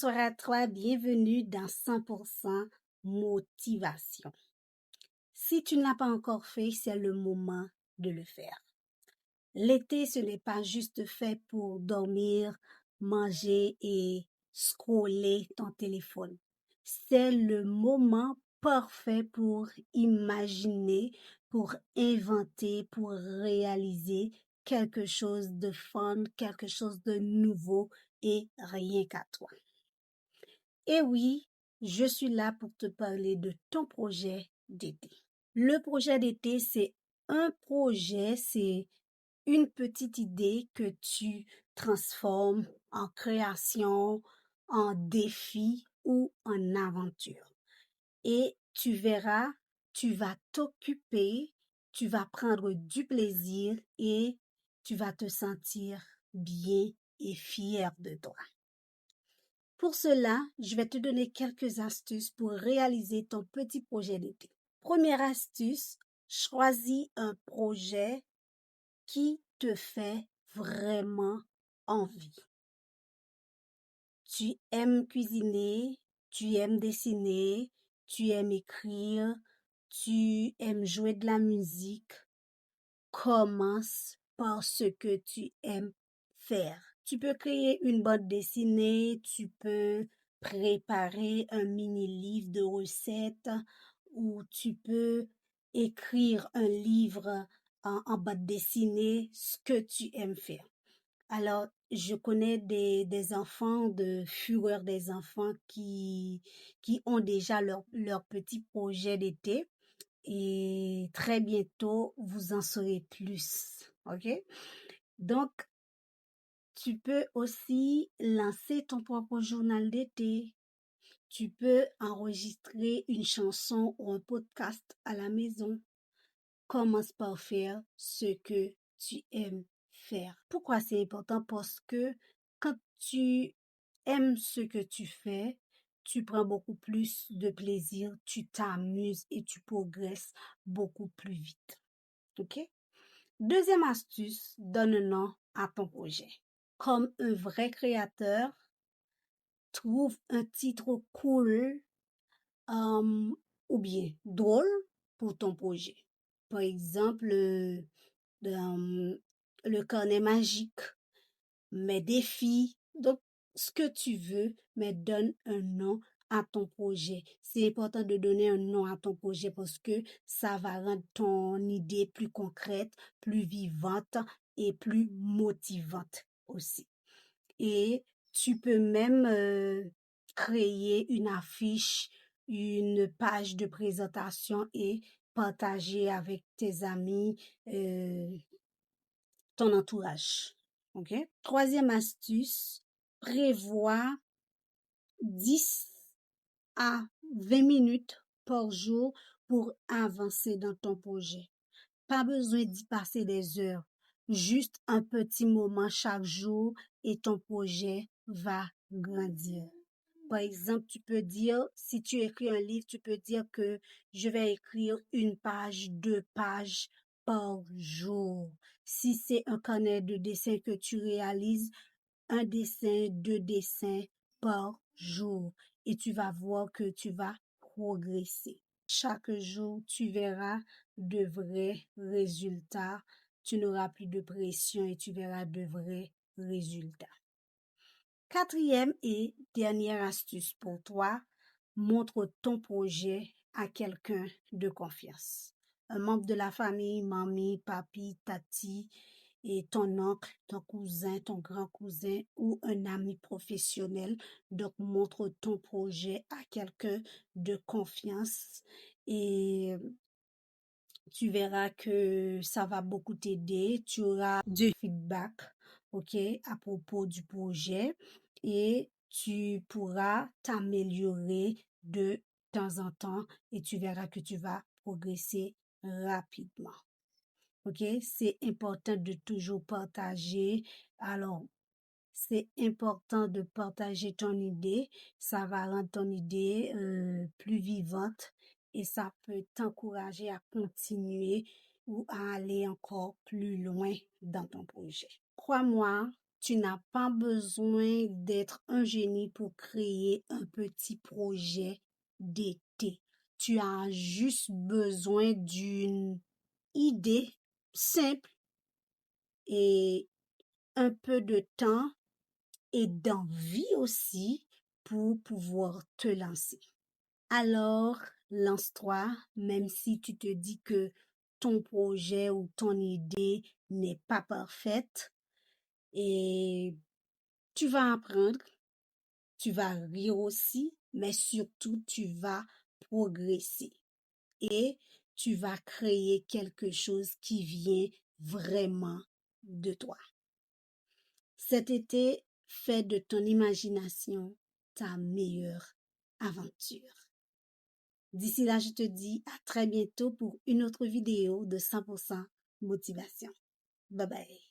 Bonsoir à toi, bienvenue dans 100% motivation. Si tu ne l'as pas encore fait, c'est le moment de le faire. L'été, ce n'est pas juste fait pour dormir, manger et scroller ton téléphone. C'est le moment parfait pour imaginer, pour inventer, pour réaliser quelque chose de fun, quelque chose de nouveau et rien qu'à toi. Et oui, je suis là pour te parler de ton projet d'été. Le projet d'été, c'est c'est une petite idée que tu transformes en création, en défi ou en aventure. Et tu verras, tu vas t'occuper, tu vas prendre du plaisir et tu vas te sentir bien et fier de toi. Pour cela, je vais te donner quelques astuces pour réaliser ton petit projet d'été. Première astuce, choisis un projet qui te fait vraiment envie. Tu aimes cuisiner, tu aimes dessiner, tu aimes écrire, tu aimes jouer de la musique. Commence par ce que tu aimes faire. Tu peux créer une bande dessinée, tu peux préparer un mini-livre de recettes ou tu peux écrire un livre en bande dessinée, ce que tu aimes faire. Alors, je connais des enfants, de fureurs des enfants qui ont déjà leur petit projet d'été et très bientôt, vous en saurez plus. OK? Donc, tu peux aussi lancer ton propre journal d'été. Tu peux enregistrer une chanson ou un podcast à la maison. Commence par faire ce que tu aimes faire. Pourquoi c'est important? Parce que quand tu aimes ce que tu fais, tu prends beaucoup plus de plaisir, tu t'amuses et tu progresses beaucoup plus vite. OK? Deuxième astuce, donne un nom à ton projet. Comme un vrai créateur, trouve un titre cool ou bien drôle pour ton projet. Par exemple, le carnet magique, mes défis. Donc, ce que tu veux, mais donne un nom à ton projet. C'est important de donner un nom à ton projet parce que ça va rendre ton idée plus concrète, plus vivante et plus motivante aussi. Et tu peux même créer une affiche, une page de présentation et partager avec tes amis, ton entourage. OK? Troisième astuce, prévois 10 à 20 minutes par jour pour avancer dans ton projet. Pas besoin d'y passer des heures, juste un petit moment chaque jour et ton projet va grandir. Par exemple, tu peux dire, si tu écris un livre, tu peux dire que je vais écrire 1 page, 2 pages par jour. Si c'est un carnet de dessin que tu réalises, 1 dessin, 2 dessins par jour. Et tu vas voir que tu vas progresser. Chaque jour, tu verras de vrais résultats. Tu n'auras plus de pression et tu verras de vrais résultats. Quatrième et dernière astuce pour toi, montre ton projet à quelqu'un de confiance. Un membre de la famille, mamie, papi, tati, et ton oncle, ton cousin, ton grand cousin ou un ami professionnel. Donc, montre ton projet à quelqu'un de confiance et tu verras que ça va beaucoup t'aider. Tu auras du feedback, OK, à propos du projet et tu pourras t'améliorer de temps en temps et tu verras que tu vas progresser rapidement. OK, c'est important de toujours partager. Alors, c'est important de partager ton idée. Ça va rendre ton idée plus vivante et ça peut t'encourager à continuer ou à aller encore plus loin dans ton projet. Crois-moi, Tu n'as pas besoin d'être un génie pour créer un petit projet d'été. Tu as juste besoin d'une idée simple et un peu de temps et d'envie aussi pour pouvoir te lancer. Alors, lance-toi, même si tu te dis que ton projet ou ton idée n'est pas parfaite, et tu vas apprendre, tu vas rire aussi, mais surtout tu vas progresser et tu vas créer quelque chose qui vient vraiment de toi. Cet été, fais de ton imagination ta meilleure aventure. D'ici là, je te dis à très bientôt pour une autre vidéo de 100% motivation. Bye bye.